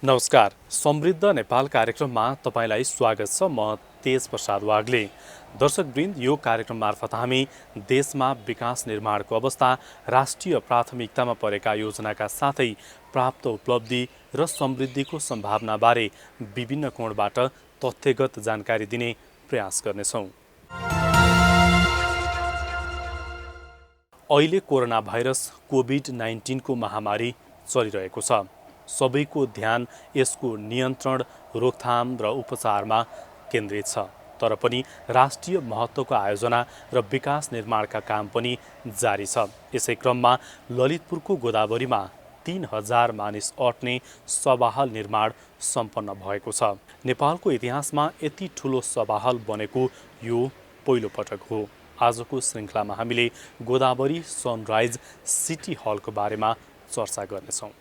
नमस्कार, समृद्ध नेपाल कार्यक्रममा तपाईलाई स्वागत छ। म तेज प्रसाद वाग्ले। दर्शकवृन्द, यो कार्यक्रम मार्फत हामी देशमा विकास निर्माणको अवस्था, राष्ट्रिय प्राथमिकतामा परेका योजनाका साथै प्राप्त उपलब्धि र समृद्धिको सम्भावनाबारे विभिन्न कोणबाट तथ्यगत जानकारी दिने प्रयास गर्नेछौँ। अहिले कोरोना भाइरस कोभिड-19 को महामारी चलिरहेको छ। सबैको ध्यान यसको नियन्त्रण, रोकथाम र उपचारमा केन्द्रित छ। तर पनि राष्ट्रिय महत्त्वको आयोजना र विकास निर्माणका काम पनि जारी छ। यसै क्रममा ललितपुरको गोदावरीमा 3000 मानिस अट्ने सभाहाल निर्माण सम्पन्न भएको छ। नेपालको इतिहासमा यति ठुलो सभाहाल बनेको यो पहिलो पटक हो। आजको श्रृङ्खलामा हामीले गोदावरी सनराइज सिटी हलको बारेमा चर्चा गर्नेछौँ।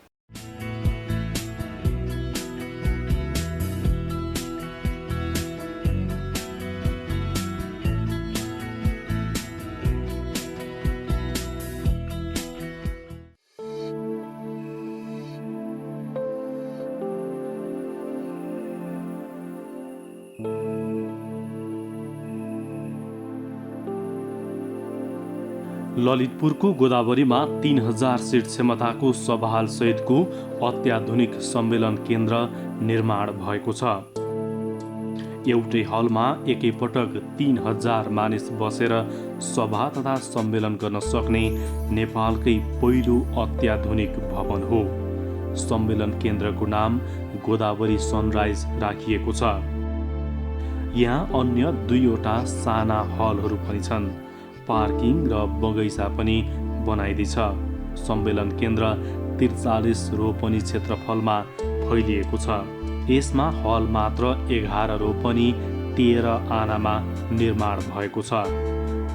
ललितपुरको गोदावरीमा 3000 सिट क्षमताको सभाहाल सहितको अत्याधुनिक सम्मेलन केन्द्र निर्माण भएको छ। एउटै हलमा एकैपटक 3000 मानिस बसेर सभा तथा सम्मेलन गर्न सक्ने नेपालकै पहिलो अत्याधुनिक भवन हो। सम्मेलन केन्द्रको नाम गोदावरी सनराइज राखिएको छ। यहाँ अन्य 2वटा साना हलहरू पनि छन्। पार्किङ र बगैँचा पनि बनाइदिछ। सम्मेलन केन्द्र 43 रोपनी क्षेत्रफलमा फैलिएको छ। यसमा हल मात्र 11 रोपनी 13 आनामा निर्माण भएको छ।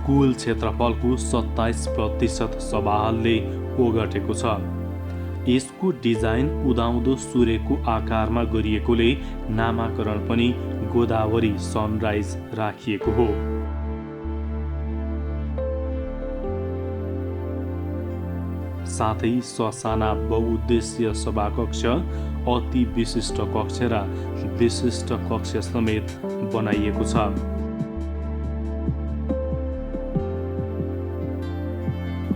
कुल क्षेत्रफलको 27% सभाहालले ओगटेको छ। यसको डिजाइन उदाउँदो सूर्यको आकारमा गरिएकोले नामाकरण पनि गोदावरी सनराइज राखिएको हो। साथै ससाना बहुउद्देश्य सभाकक्ष, अति विशिष्ट कक्ष र विशिष्ट कक्ष समेत बनाइएको छ।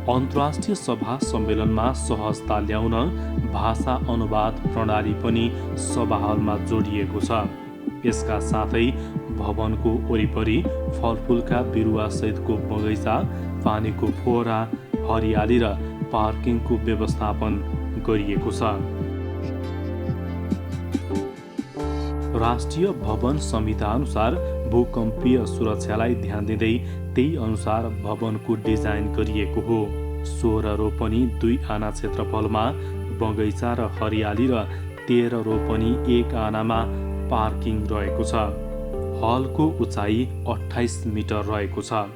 अन्तर्राष्ट्रिय सभा सम्मेलनमा सहजता ल्याउन भाषा अनुवाद प्रणाली पनि सभाहालमा जोडिएको छ। यसका साथै भवनको वरिपरि फलफुलका बिरुवा सहितको बगैँचा, पानीको फोहरा, हरियाली र पार्किङको व्यवस्थापन गरिएको छ। राष्ट्रिय भवन संहिता अनुसार भूकम्पीय सुरक्षालाई ध्यान दिँदै त्यही अनुसार भवनको डिजाइन गरिएको हो। 16 रोपनी 2 आना क्षेत्रफलमा बगैँचा र हरियाली र 13 रोपनी 1 आनामा पार्किङ रहेको छ। हलको उचाइ 28 मिटर रहेको छ।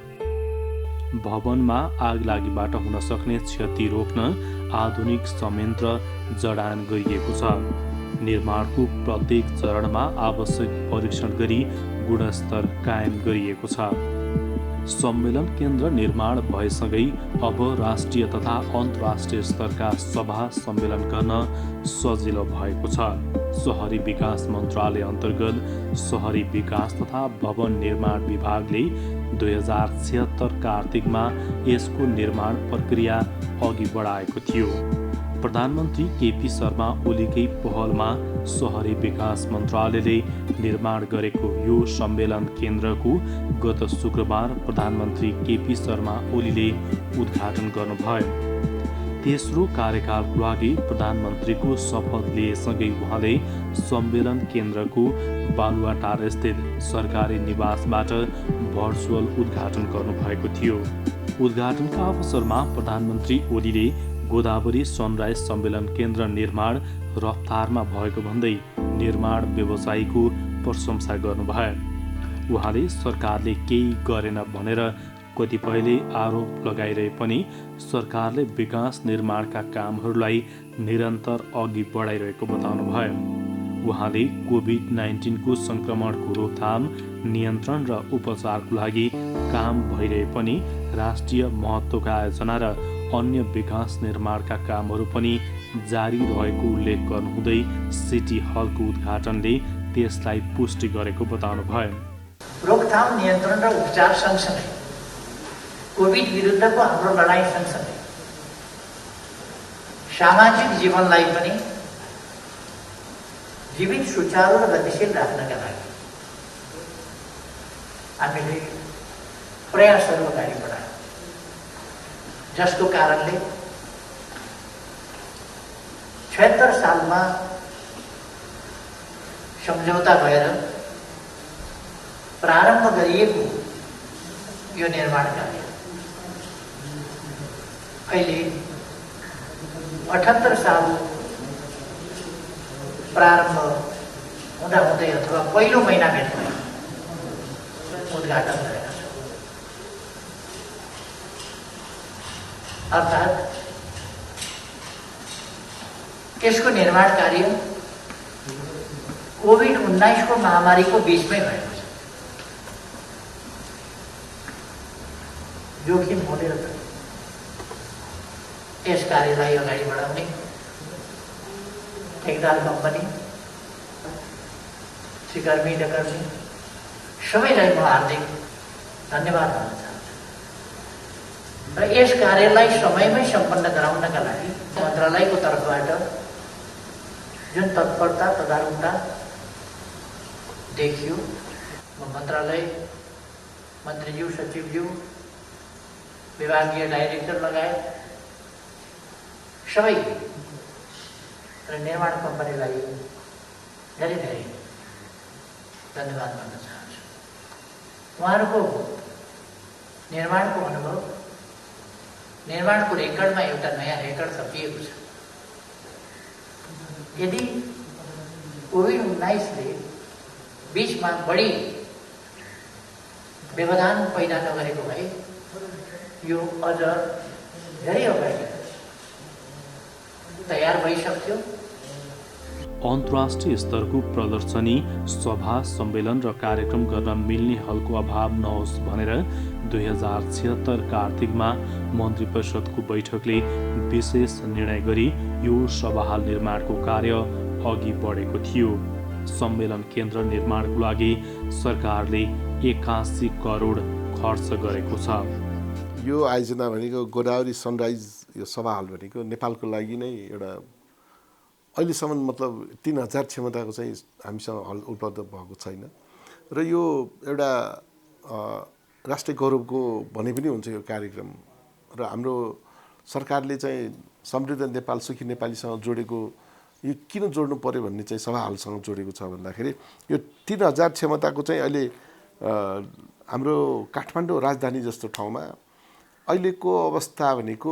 भवनमा आगलागीबाट हुन सक्ने क्षति रोक्न आधुनिक संयन्त्र जडान गरिएको छ। निर्माणको प्रत्येक चरणमा आवश्यक परीक्षण गरी गुणस्तर कायम गरिएको छ। सम्मेलन केन्द्र निर्माण भएसँगै अब राष्ट्रिय तथा अन्तर्राष्ट्रिय स्तरका सभा सम्मेलन गर्न सजिलो भएको छ। शहरी विकास मन्त्रालय अन्तर्गत शहरी विकास तथा भवन निर्माण विभागले 2076 कार्तिकमा यसको निर्माण प्रक्रिया अघि बढाएको थियो। प्रधानमन्त्री केपी शर्मा ओलीकै पहलमा शहरी विकास मन्त्रालयले निर्माण गरेको यो सम्मेलन केन्द्रको गत शुक्रबार प्रधानमन्त्री केपी शर्मा ओलीले उद्घाटन गर्नुभयो। तेस्रो कार्यकालको लागि प्रधानमन्त्रीको शपथ लिएसँगै उहाँले सम्मेलन केन्द्रको बालुवाटार स्थित सरकारी निवासबाट भर्चुअल उद्घाटन गर्नुभएको थियो। उद्घाटनका अवसरमा प्रधानमन्त्री ओलीले गोदावरी सनराइज सम्मेलन केन्द्र निर्माण रफ्तारमा भएको भन्दै निर्माण व्यवसायीको प्रशंसा गर्नुभयो। उहाँले सरकारले केही गरेन भनेर कतिपयले आरोप लगाइरहे पनि सरकारले विकास निर्माणका कामहरूलाई निरन्तर अघि बढाइरहेको बताउनुभयो। उहाँले कोभिड-19 को सङ्क्रमणको रोकथाम, नियन्त्रण र उपचारको लागि काम भइरहे पनि राष्ट्रिय महत्त्वका आयोजना र अन्य विकास निर्माणका कामहरू पनि जारी रहेको उल्लेख गर्नुहुँदै सिटी हलको उद्घाटनले त्यसलाई पुष्टि गरेको बताउनुभयो। रोकथाम, नियन्त्रण र उपचार सँगसँगै कोभिड विरुद्धको हाम्रो लडाईँ सँगसँगै सामाजिक जीवनलाई पनि जीवित, सुचारू र गतिशील राख्नका लागि हामीले प्रयासहरू अगाडि बढायौँ, जसको कारणले 76 सालमा सम्झौता भएर प्रारम्भ गरिएको यो निर्माण कार्य अहिले 78 साल प्रारम्भ हुँदाहुँदै अथवा पहिलो महिनाभित्र उद्घाटन गरेका छौँ। अर्थात् यसको निर्माण कार्य कोभिड-19 को महामारीको बीचमै भएको छ। जोखिम मोडेर यस कार्यलाई अगाडि बढाउने ठेकेदार कम्पनी, सिकर्मी डकर्मी सबैलाई म हार्दिक धन्यवाद भन्न चाहन्छु। र यस कार्यलाई समयमै सम्पन्न गराउनका लागि मन्त्रालयको तर्फबाट जुन तत्परता, तदारुकता देखियो, म मन्त्रालय, मन्त्रीज्यू, सचिवज्यू, विभागीय डाइरेक्टर लगायत सबै र निर्माण कम्पनीलाई धेरै धेरै धन्यवाद भन्न चाहन्छु। उहाँहरूको निर्माणको अनुभव, निर्माणको रेकर्डमा एउटा नयाँ रेकर्ड थपिएको छ। यदि कोभिड-19ले बीचमा बढी व्यवधान पैदा नगरेको भए यो अझ धेरै अगाडि तयार भइसक्थ्यो। अन्तर्राष्ट्रिय स्तरको प्रदर्शनी, सभा, सम्मेलन र कार्यक्रम गर्न मिल्ने हलको अभाव नहोस् भनेर 2076 कार्तिकमा मन्त्री परिषदको बैठकले विशेष निर्णय गरी यो सभा हल निर्माणको कार्य अघि बढेको थियो। सम्मेलन केन्द्र निर्माणको लागि सरकारले 81 करोड खर्च गरेको छ। यो आयोजना भनेको गोदावरी सनराइज यो सभा हल भनेको नेपालको लागि नै एउटा अहिलेसम्म मतलब 3000 क्षमताको चाहिँ हामीसँग हल उपलब्ध भएको छैन र यो एउटा राष्ट्रिय गौरवको भने पनि हुन्छ यो कार्यक्रम। र हाम्रो सरकारले चाहिँ समृद्ध नेपाल, सुखी नेपालीसँग जोडेको यो किन जोड्नु पर्यो भन्ने चाहिँ सभा हलसँग जोडेको छ भन्दाखेरि यो 3000 क्षमताको चाहिँ अहिले हाम्रो काठमाडौँ राजधानी जस्तो ठाउँमा अहिलेको अवस्था भनेको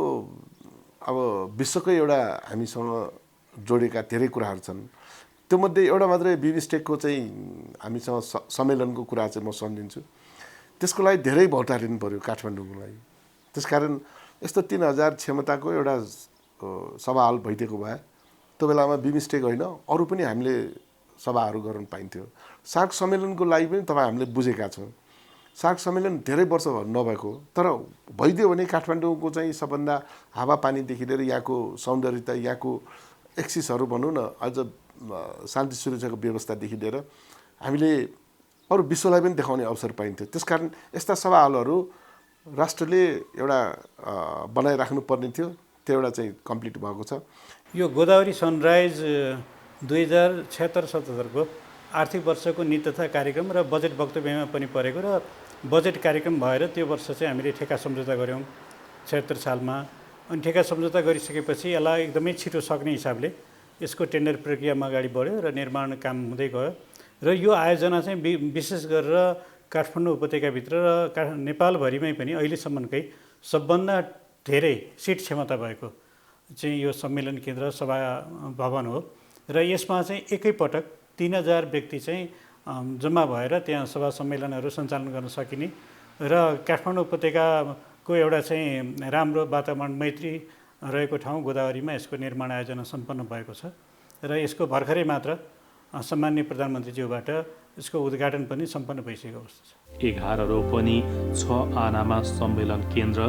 अब विश्वकै एउटा हामीसँग जोडेका धेरै कुराहरू छन्। त्यो मध्ये एउटा मात्रै बिमस्टेकको चाहिँ हामीसँग सम्मेलनको कुरा चाहिँ म सम्झिन्छु। त्यसको लागि धेरै भौतारिनु पर्यो काठमाडौँको लागि। त्यसकारण यस्तो 3000 क्षमताको एउटा सभा हल भइदिएको भए त्यो बेलामा बिमस्टेक होइन अरू पनि हामीले सभाहरू गर्न पाइन्थ्यो। सार्क सम्मेलनको लागि पनि तपाईँ हामीले बुझेका छौँ। सार्क सम्मेलन धेरै वर्ष नभएको तर भइदियो भने काठमाडौँको चाहिँ सबभन्दा हावापानीदेखि लिएर यहाँको सौन्दर्यता, यहाँको एक्सिसहरू भनौँ न, अझ शान्ति सुरक्षाको व्यवस्थादेखि लिएर हामीले अरू विश्वलाई पनि देखाउने अवसर पाइन्थ्यो। त्यसकारण यस्ता सभा हलहरू राष्ट्रले एउटा बनाइराख्नु पर्ने थियो। त्यो एउटा चाहिँ कम्प्लिट भएको छ। यो गोदावरी सनराइज 2076-77 को आर्थिक वर्षको नीति तथा कार्यक्रम र बजेट वक्तव्यमा पनि परेको र बजेट कार्यक्रम भएर त्यो वर्ष चाहिँ हामीले ठेक्का सम्झौता गऱ्यौँ 76 सालमा। अनि ठेक्का सम्झौता गरिसकेपछि यसलाई एकदमै छिटो सक्ने हिसाबले यसको टेन्डर प्रक्रियामा अगाडि बढ्यो र निर्माण काम हुँदै गयो। र यो आयोजना चाहिँ विशेष गरेर काठमाडौँ उपत्यकाभित्र र नेपालभरिमै पनि अहिलेसम्मकै सबभन्दा धेरै सिट क्षमता भएको चाहिँ यो सम्मेलन केन्द्र सभा भवन हो। र यसमा चाहिँ एकैपटक 3000 व्यक्ति चाहिँ जम्मा भएर त्यहाँ सभा सम्मेलनहरू सञ्चालन गर्न सकिने र काठमाडौँ उपत्यकाको एउटा चाहिँ राम्रो वातावरण, मैत्री रहेको ठाउँ गोदावरीमा यसको निर्माण आयोजना सम्पन्न भएको छ। र यसको भर्खरै मात्र सम्माननीय प्रधानमन्त्रीज्यूबाट यसको उद्घाटन पनि सम्पन्न भइसकेको अवस्था छ। 11 रोपनी 6 आनामा सम्मेलन केन्द्र,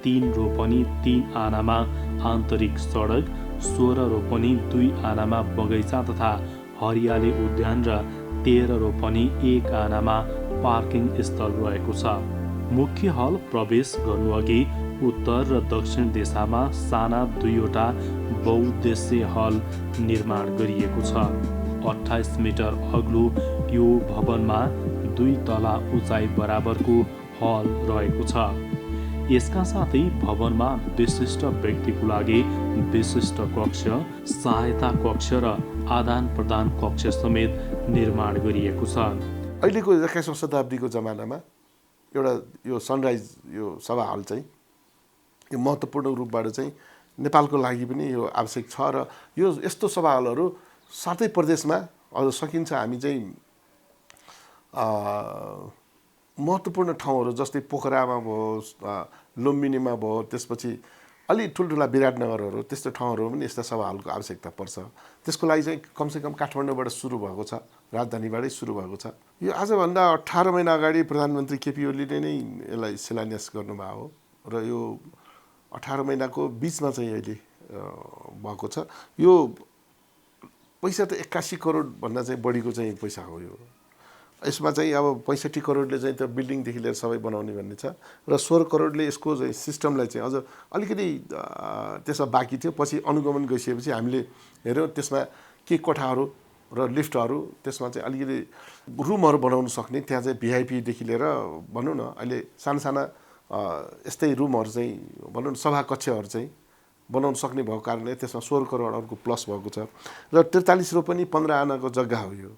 3 रोपनी 3 आनामा आन्तरिक सडक, 16 रोपनी 2 आनामा बगैँचा तथा हरियाली उद्यान र 13 रोपनी 1 आनामा पार्किङ स्थल रहेको छ। मुख्य हल प्रवेश गर्नुअघि उत्तर र दक्षिण दिशामा साना 2वटा बहुउद्देश्य हल निर्माण गरिएको छ। 28 मिटर अग्लो यो भवनमा 2 तला उचाइ बराबरको हल रहेको छ। यसका साथै भवनमा विशिष्ट व्यक्तिको लागि विशिष्ट कक्ष, सहायता कक्ष र आदान प्रदान कक्ष समेत निर्माण गरिएको छ। अहिलेको 21औं शताब्दीको जमानामा एउटा यो सनराइज यो सभा हल चाहिँ यो महत्त्वपूर्ण रूपबाट चाहिँ नेपालको लागि पनि यो आवश्यक छ र यो यस्तो सभा हलहरू सातै प्रदेशमा अझ सकिन्छ हामी चाहिँ महत्त्वपूर्ण ठाउँहरू जस्तै पोखरामा भयो, लुम्बिनीमा भयो, त्यसपछि अलि ठुल्ठुला विराटनगरहरू त्यस्तो ठाउँहरू पनि यस्ता सभा हलको आवश्यकता पर्छ। त्यसको लागि चाहिँ कमसेकम काठमाडौँबाट सुरु भएको छ, राजधानीबाटै सुरु भएको छ। यो आजभन्दा 18 महिना अगाडि प्रधानमन्त्री केपी ओलीले नै यसलाई शिलान्यास गर्नुभएको हो र यो 18 महिनाको बिचमा चाहिँ अहिले भएको छ। यो पैसा त 81 करोड भन्दा चाहिँ बढीको चाहिँ पैसा हो। यो यसमा चाहिँ अब 65 करोडले चाहिँ त्यो बिल्डिङदेखि लिएर सबै बनाउने भन्ने छ र 16 करोडले यसको चाहिँ सिस्टमलाई चाहिँ अझ अलिकति त्यसमा बाँकी थियो। पछि अनुगमन गइसकेपछि हामीले हेऱ्यौँ त्यसमा के कोठाहरू र लिफ्टहरू, त्यसमा चाहिँ अलिकति रुमहरू बनाउन सक्ने, त्यहाँ चाहिँ भिआइपीदेखि लिएर भनौँ न अहिले साना यस्तै रुमहरू चाहिँ भनौँ न सभा कक्षहरू चाहिँ बनाउन सक्ने भएको कारणले त्यसमा 16 करोडहरूको प्लस भएको छ र 43 रोपनी 15 आनाको जग्गा हो यो।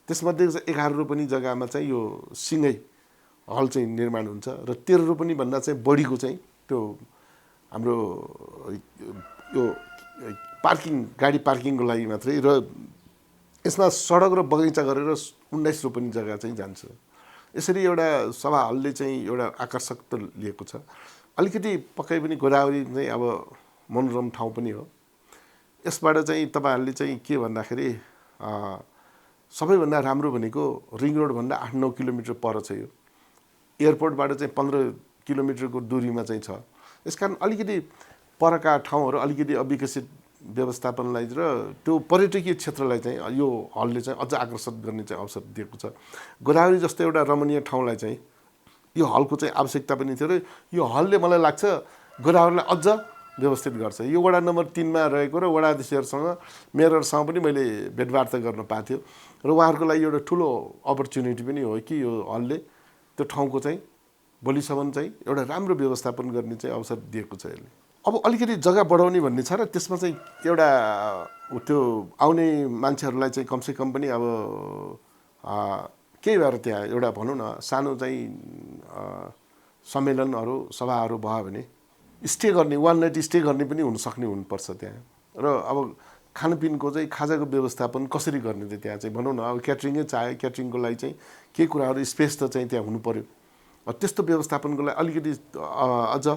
त्यसमध्ये 11 रोपनी जग्गामा चाहिँ यो सिँगै हल चाहिँ निर्माण हुन्छ र 13 रोपनी भन्दा चाहिँ बढीको चाहिँ त्यो हाम्रो यो पार्किङ, गाडी पार्किङको लागि मात्रै र यसमा सडक र बगैँचा गरेर 19 रोपनी जग्गा चाहिँ जान्छ। यसरी एउटा सभा हलले चाहिँ एउटा आकर्षक त लिएको छ। अलिकति पक्कै पनि गोदावरी चाहिँ अब मनोरम ठाउँ पनि हो। यसबाट चाहिँ तपाईँहरूले चाहिँ के भन्दाखेरि सबैभन्दा राम्रो भनेको रिङ रोडभन्दा 8-9 किलोमिटर पर छ। यो एयरपोर्टबाट चाहिँ 15 किलोमिटरको दूरीमा चाहिँ छ। यसकारण अलिकति परका ठाउँहरू अलिकति अविकसित व्यवस्थापनलाई र त्यो पर्यटकीय क्षेत्रलाई चाहिँ यो हलले चाहिँ अझ आकर्षित गर्ने चाहिँ अवसर दिएको छ। गोदावरी जस्तो एउटा रमणीय ठाउँलाई चाहिँ यो हलको चाहिँ आवश्यकता पनि थियो र यो हलले मलाई लाग्छ गोदावरीलाई अझ व्यवस्थित गर्छ। यो वडा नम्बर 3मा रहेको र वडाधीशहरूसँग, मेयरहरूसँग पनि मैले भेटवार्ता गर्न पाएको थियो र उहाँहरूको लागि एउटा ठुलो अपर्च्युनिटी पनि हो कि यो हलले त्यो ठाउँको चाहिँ भोलिसम्म चाहिँ एउटा राम्रो व्यवस्थापन गर्ने चाहिँ अवसर दिएको छ। यसले अब अलिकति जग्गा बढाउने भन्ने छ र त्यसमा चाहिँ एउटा त्यो आउने मान्छेहरूलाई चाहिँ कमसेकम पनि अब केही भएर त्यहाँ एउटा भनौँ न सानो चाहिँ सम्मेलनहरू, सभाहरू भयो भने स्टे गर्ने, 1 नाइट स्टे गर्ने पनि हुनसक्ने हुनुपर्छ त्यहाँ। र अब खानपिनको चाहिँ खाजाको व्यवस्थापन कसरी गर्ने त त्यहाँ चाहिँ भनौँ न अब क्याटरिङै चाहे, क्याटरिङको लागि चाहिँ के कुराहरू स्पेस त चाहिँ त्यहाँ हुनु पऱ्यो। त्यस्तो व्यवस्थापनको लागि अलिकति अझ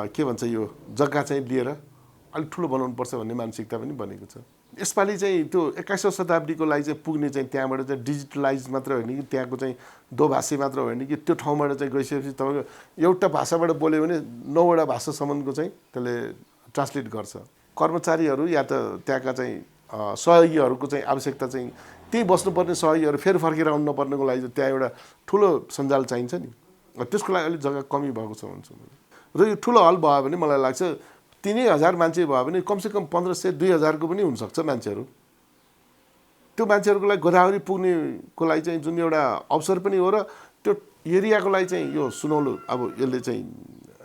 के भन्छ यो जग्गा चाहिँ लिएर अलिक ठुलो बनाउनुपर्छ भन्ने मानसिकता पनि बनेको छ। यसपालि चाहिँ त्यो 21औं शताब्दीको लागि चाहिँ पुग्ने चाहिँ त्यहाँबाट चाहिँ डिजिटलाइज मात्र होइन कि त्यहाँको चाहिँ दोभाषी मात्र होइन कि त्यो ठाउँबाट चाहिँ गइसकेपछि तपाईँको एउटा भाषाबाट बोल्यो भने 9वटा भाषासम्मको चाहिँ त्यसले ट्रान्सलेट गर्छ। कर्मचारीहरू या त त्यहाँका चाहिँ सहयोगीहरूको चाहिँ आवश्यकता चाहिँ त्यही बस्नुपर्ने सहयोगीहरू फेरि फर्केर आउनु नपर्नेको लागि त्यहाँ एउटा ठुलो सञ्जाल चाहिन्छ नि। त्यसको लागि अलिक जग्गा कमी भएको छ भन्छु र यो ठुलो हल भयो भने मलाई लाग्छ 3000 मान्छे भयो भने कमसेकम 1500-2000 पनि हुनसक्छ मान्छेहरू। त्यो मान्छेहरूको लागि गोदावरी पुग्नेको लागि चाहिँ जुन एउटा अवसर पनि हो र त्यो एरियाको लागि चाहिँ यो सुनौलो अब यसले चाहिँ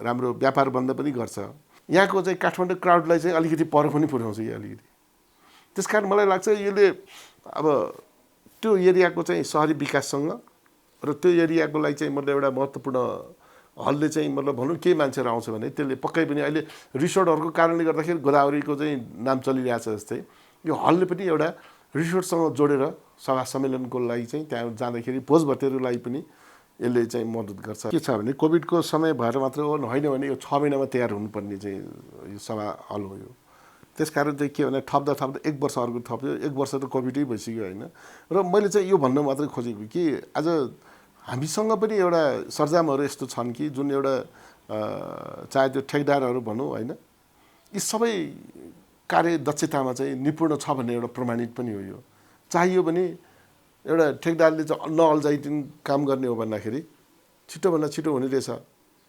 राम्रो व्यापार बन्द पनि गर्छ। यहाँको चाहिँ काठमाडौँ क्राउडलाई चाहिँ अलिकति पर पनि पुर्याउँछ यो अलिकति। त्यसकारण मलाई लाग्छ यसले अब त्यो एरियाको चाहिँ सहरी विकाससँग र त्यो एरियाको लागि चाहिँ मतलब एउटा महत्त्वपूर्ण हलले चाहिँ मतलब भनौँ के मान्छेहरू आउँछ भने त्यसले पक्कै पनि अहिले रिसोर्टहरूको कारणले गर्दाखेरि गोदावरीको चाहिँ नाम चलिरहेछ जस्तै यो हलले पनि एउटा रिसोर्टसँग जोडेर सभा सम्मेलनको लागि चाहिँ त्यहाँ जाँदाखेरि भोजभतेरलाई पनि यसले चाहिँ मद्दत गर्छ। के छ भने कोभिडको समय भएर मात्र होइन भने यो 6 महिनामा तयार हुनुपर्ने चाहिँ यो सभा हल हो। यो त्यसकारण चाहिँ के भने थप्दा 1 वर्ष अर्को थप्यो, 1 वर्ष त कोभिडै भइसक्यो होइन। र मैले चाहिँ यो भन्न मात्रै खोजेको कि आज हामीसँग पनि एउटा सरजामहरू यस्तो छन् कि जुन एउटा चाहे त्यो ठेकदारहरू भनौँ होइन, यी सबै कार्य दक्षतामा चाहिँ निपुण छ भन्ने एउटा प्रमाणित पनि हो। यो चाहियो भने एउटा ठेकदारले चाहिँ नअल्झाइदिन काम गर्ने हो भन्दाखेरि छिटोभन्दा छिटो हुने रहेछ।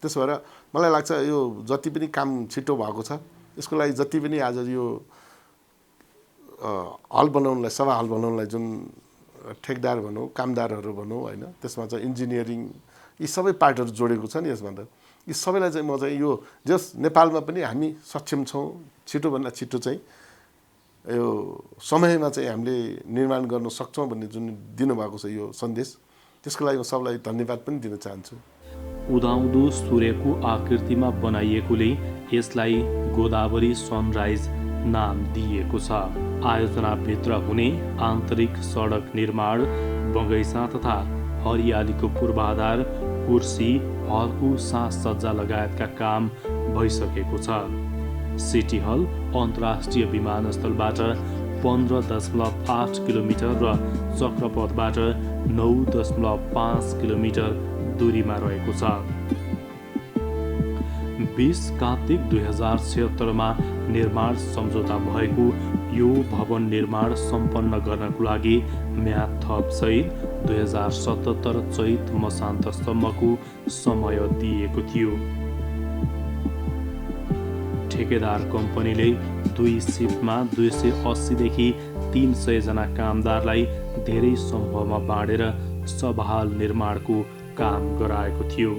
त्यसो भएर मलाई लाग्छ यो जति पनि काम छिटो भएको छ, यसको लागि जति पनि आज यो हल बनाउनलाई, सभा हल बनाउनलाई जुन ठेकदार भनौँ, कामदारहरू भनौँ होइन, त्यसमा चाहिँ इन्जिनियरिङ यी सबै पार्टहरू जोडेको छ नि यसमा त। यी सबैलाई चाहिँ म चाहिँ यो जस नेपालमा पनि हामी सक्षम छौँ छिटोभन्दा छिटो चाहिँ यो समयमा चाहिँ हामीले निर्माण गर्न सक्छौँ भन्ने जुन दिनुभएको छ यो सन्देश, त्यसको लागि म सबलाई धन्यवाद पनि दिन चाहन्छु। उदाउँदो सूर्यको आकृतिमा बनाइएकोले यसलाई गोदावरी सनराइज नाम दिएको छ। आयोजनाभित्र हुने आन्तरिक सडक निर्माण, बगैँचा तथा हरियालीको पूर्वाधार, कुर्सी, हलको साजसज्जा लगायतका काम भइसकेको छ। सिटी हल अन्तर्राष्ट्रिय विमानस्थलबाट 15.8 किलोमिटर र चक्रपथबाट 9.5 किलोमिटर दूरीमा रहेको छ। 20 कार्तिक 2076 निर्माण सम्झौता भएको यो भवन निर्माण सम्पन्न गर्नको लागि म्याद थप सहित 2077 चैत मसान्तसम्मको समय दिएको थियो। ठेकेदार कम्पनीले 2 सिफ्टमा 280 देखि 300 जना कामदारलाई धेरै समूहमा बाँडेर सभाहाल निर्माणको काम गराएको थियो।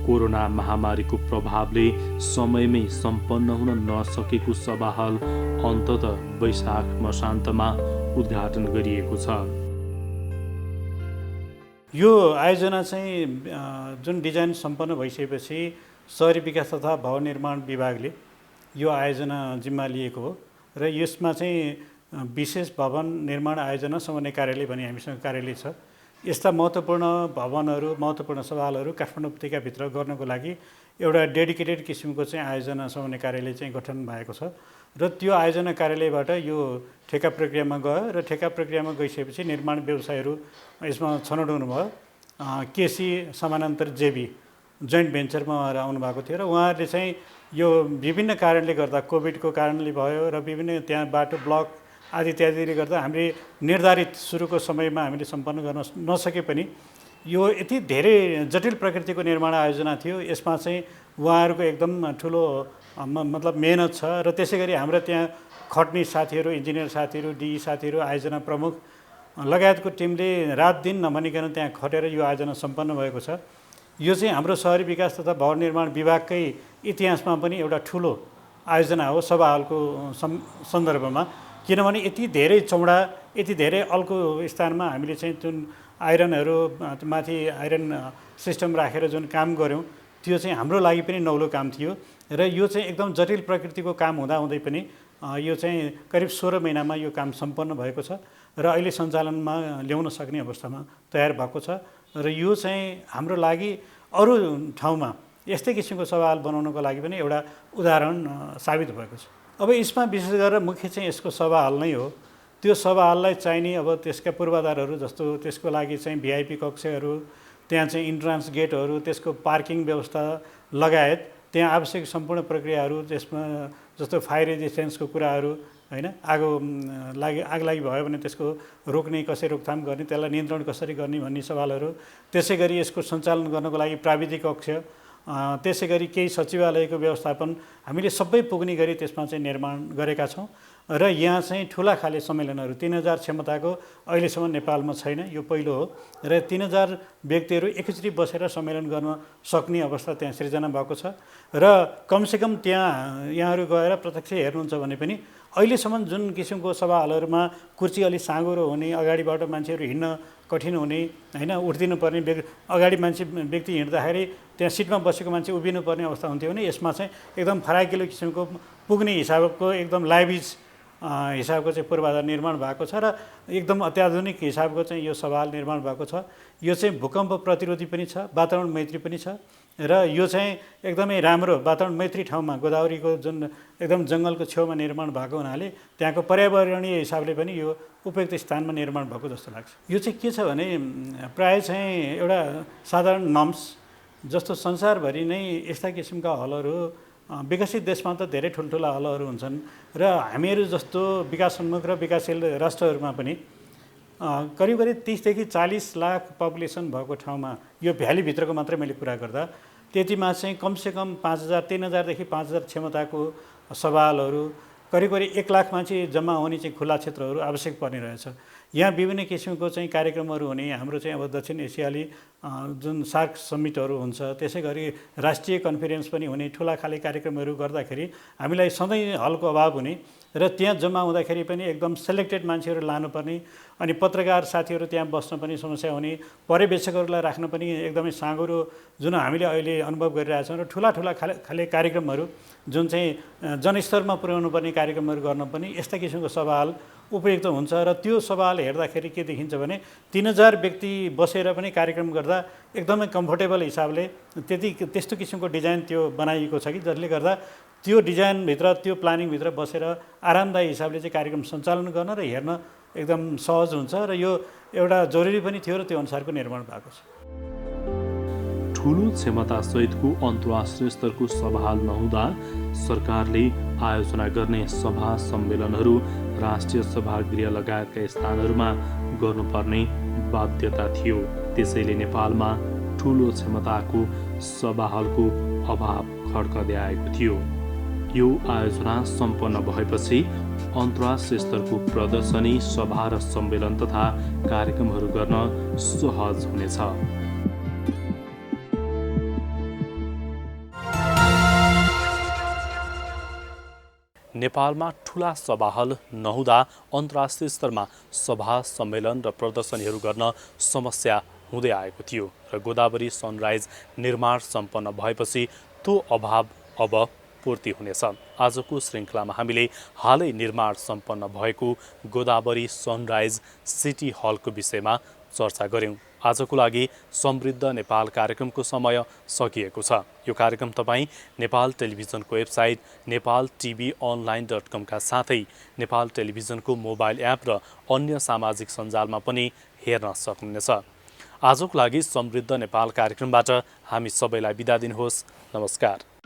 कोरोना महामारीको प्रभावले समयमै सम्पन्न हुन नसकेको सभाहाल अन्ततः वैशाख मसान्तमा उद्घाटन गरिएको छ। यो आयोजना चाहिँ जुन डिजाइन सम्पन्न भइसकेपछि शहरी विकास तथा भवन निर्माण विभागले यो आयोजना जिम्मा लिएको हो र यसमा चाहिँ विशेष भवन निर्माण आयोजना समन्वय कार्यालय भन्ने हामीसँग कार्यालय छ। यस्ता महत्त्वपूर्ण भवनहरू, महत्त्वपूर्ण सवालहरू काठमाडौँ उपत्यकाभित्र गर्नको लागि एउटा डेडिकेटेड किसिमको चाहिँ आयोजना समन्वय कार्यालय चाहिँ गठन भएको छ र त्यो आयोजना कार्यालयबाट यो ठेका प्रक्रियामा गयो र ठेका प्रक्रियामा गइसकेपछि निर्माण व्यवसायहरू यसमा छनौट हुनुभयो। केसी समानान्तर जेबी जोइन्ट भेन्चरमा उहाँहरू आउनुभएको थियो र उहाँहरूले चाहिँ यो विभिन्न कारणले गर्दा, कोभिडको कारणले भयो र विभिन्न त्यहाँ बाटो ब्लक आदि इत्यादिले गर्दा हामीले निर्धारित सुरुको समयमा हामीले सम्पन्न गर्न नसके पनि यो यति धेरै जटिल प्रकृतिको निर्माण आयोजना थियो। यसमा चाहिँ उहाँहरूको एकदम ठुलो मतलब मेहनत छ र त्यसै गरी हाम्रो त्यहाँ खट्ने साथीहरू, इन्जिनियर साथीहरू, डिई साथीहरू, आयोजना प्रमुख लगायतको टिमले रात दिन नभनिकन त्यहाँ खटेर यो आयोजना सम्पन्न भएको छ। यो चाहिँ हाम्रो शहरी विकास तथा भवन निर्माण विभागकै इतिहासमा पनि एउटा ठुलो आयोजना हो सभा हलको सन्दर्भमा, किनभने यति धेरै चौडा, यति धेरै अल्को स्थानमा हामीले चाहिँ जुन आइरनहरू माथि आइरन सिस्टम राखेर जुन काम गऱ्यौँ त्यो चाहिँ हाम्रो लागि पनि नौलो काम थियो र यो चाहिँ एकदम जटिल प्रकृतिको काम हुँदाहुँदै पनि यो चाहिँ करिब 16 महिनामा यो काम सम्पन्न भएको छ र अहिले सञ्चालनमा ल्याउन सक्ने अवस्थामा तयार भएको छ र यो चाहिँ हाम्रो लागि अरू ठाउँमा यस्तै किसिमको सवाल बनाउनको लागि पनि एउटा उदाहरण साबित भएको छ। अब यसमा विशेष गरेर मुख्य चाहिँ यसको सभा हल नै हो। त्यो सभा हललाई चाहिने अब त्यसका पूर्वाधारहरू जस्तो त्यसको लागि चाहिँ भिआइपी कक्षहरू, त्यहाँ चाहिँ इन्ट्रान्स गेटहरू, त्यसको पार्किङ व्यवस्था लगायत त्यहाँ आवश्यक सम्पूर्ण प्रक्रियाहरू, त्यसमा जस्तो फायर रेजिस्टेन्सको कुराहरू हैन, आग लागि भयो भने त्यसको रोक्ने, कसरी रोकथाम गर्ने, त्यसलाई नियन्त्रण कसरी गर्ने भन्ने सवालहरू, त्यसै गरी यसको सञ्चालन गर्नको लागि प्राविधिक कक्ष, त्यसै गरी केही सचिवालयको व्यवस्थापन हामीले सबै पुग्ने गरी त्यसमा चाहिँ निर्माण गरेका छौँ र यहाँ चाहिँ ठुला खाले सम्मेलनहरू 3000 क्षमताको अहिलेसम्म नेपालमा छैन, यो पहिलो हो र 3000 व्यक्तिहरू एकैचोटि बसेर सम्मेलन गर्न सक्ने अवस्था त्यहाँ सृजना भएको छ र कमसेकम त्यहाँ यहाँहरू गएर प्रत्यक्ष हेर्नुहुन्छ भने पनि अहिलेसम्म जुन किसिमको सभा हलहरूमा कुर्सी अलि साँगुरो हुने, अगाडिबाट मान्छेहरू हिँड्न कठिन हुने हैन, उठ्दिनु पर्ने, अगाडि व्यक्ति हिँड्दाखेरि त्यहाँ सिटमा बसेको मान्छे उभिनु पर्ने अवस्था हुन्थ्यो भने यसमा चाहिँ एकदम फराकिलो किसिमको पुग्ने हिसाबको एकदम लाइभिज हिसाबको चाहिँ पूर्वाधार निर्माण भएको छ र एकदम अत्याधुनिक हिसाबको चाहिँ यो सभाहाल निर्माण भएको छ। यो चाहिँ भूकम्प प्रतिरोधी पनि छ, वातावरण मैत्री पनि छ र यो चाहिँ एकदमै राम्रो वातावरण मैत्री ठाउँमा गोदावरीको जुन एकदम जङ्गलको छेउमा निर्माण भएको हुनाले त्यहाँको पर्यावरणीय हिसाबले पनि यो उपयुक्त स्थानमा निर्माण भएको जस्तो लाग्छ। यो चाहिँ के छ भने प्रायः चाहिँ एउटा साधारण नर्म्स जस्तो संसारभरि नै यस्ता किसिमका हलहरू विकसित देशमा त धेरै ठुल्ठुला हलहरू हुन्छन् र हामीहरू जस्तो विकासोन्मुख र विकासशील राष्ट्रहरूमा पनि करिब 30 देखि 40 लाख पपुलेसन भएको ठाउँमा यो भ्यालीभित्रको मात्रै मैले कुरा गर्दा त्यतिमा चाहिँ कमसेकम 3,000 देखि 5,000 क्षमताको सभाहरू करिब 1 लाख मान्छे जम्मा हुने चाहिँ खुला क्षेत्रहरू आवश्यक पर्ने रहेछ। यहाँ विभिन्न किसिमको चाहिँ कार्यक्रमहरू हुने हाम्रो चाहिँ अब दक्षिण एसियाली जुन सार्क समिटहरू हुन्छ, त्यसै गरी राष्ट्रिय कन्फरेन्स पनि हुने ठुला खाले कार्यक्रमहरू गर्दाखेरि हामीलाई सधैँ हलको अभाव हुने र त्यहाँ जम्मा हुँदाखेरि पनि एकदम सेलेक्टेड मान्छेहरू लानुपर्ने, अनि पत्रकार साथीहरू त्यहाँ बस्न पनि समस्या हुने, पर्यवेक्षकहरूलाई राख्न पनि एकदमै साँघुरो जुन हामीले अहिले अनुभव गरिरहेछौँ र ठुला खाले कार्यक्रमहरू जुन चाहिँ जनस्तरमा पुर्याउनु पर्ने कार्यक्रमहरू गर्न पनि यस्ता किसिमको सभाहाल उपयुक्त हुन्छ। र त्यो सभाहाल हेर्दाखेरि के देखिन्छ भने 3,000 व्यक्ति बसेर पनि कार्यक्रम गर्दा एकदमै कम्फोर्टेबल हिसाबले त्यस्तो किसिमको डिजाइन त्यो बनाइएको छ कि जसले गर्दा त्यो डिजाइनभित्र त्यो प्लानिङभित्र बसेर आरामदायी हिसाबले चाहिँ कार्यक्रम सञ्चालन गर्न र हेर्न एकदम सहज हुन्छ र यो एउटा जरुरी पनि थियो र त्यो अनुसारको निर्माण भएको छ। ठुलो क्षमता सहितको अन्तर्राष्ट्रिय स्तरको सभाहाल नहुँदा सरकारले आयोजना गर्ने सभा सम्मेलनहरू राष्ट्रिय सभागृह लगायतका स्थानहरूमा गर्नुपर्ने बाध्यता थियो। त्यसैले नेपालमा ठुलो क्षमताको सभाहालको अभाव खड्कदै आएको थियो। यो आयोजना सम्पन्न भएपछि अन्तर्राष्ट्रिय स्तरको प्रदर्शनी, सभा र सम्मेलन तथा कार्यक्रमहरू गर्न सहज हुनेछ। नेपालमा ठुला सभाहाल नहुँदा अन्तर्राष्ट्रिय स्तरमा सभा सम्मेलन र प्रदर्शनीहरू गर्न समस्या हुँदै आएको थियो र गोदावरी सनराइज निर्माण सम्पन्न भएपछि त्यो अभाव अब पूर्ति हुनेछ। आजको श्रृङ्खलामा हामीले हालै निर्माण सम्पन्न भएको गोदावरी सनराइज सिटी हलको विषयमा चर्चा गऱ्यौँ। आजको लागि समृद्ध नेपाल कार्यक्रमको समय सकिएको छ। यो कार्यक्रम तपाईँ नेपाल टेलिभिजनको वेबसाइट nepaltvonline.com का साथै नेपाल टेलिभिजनको मोबाइल एप र अन्य सामाजिक सञ्जालमा पनि हेर्न सक्नुहुनेछ। आजको लागि समृद्ध नेपाल कार्यक्रमबाट हामी सबैलाई बिदा दिनुहोस्। नमस्कार।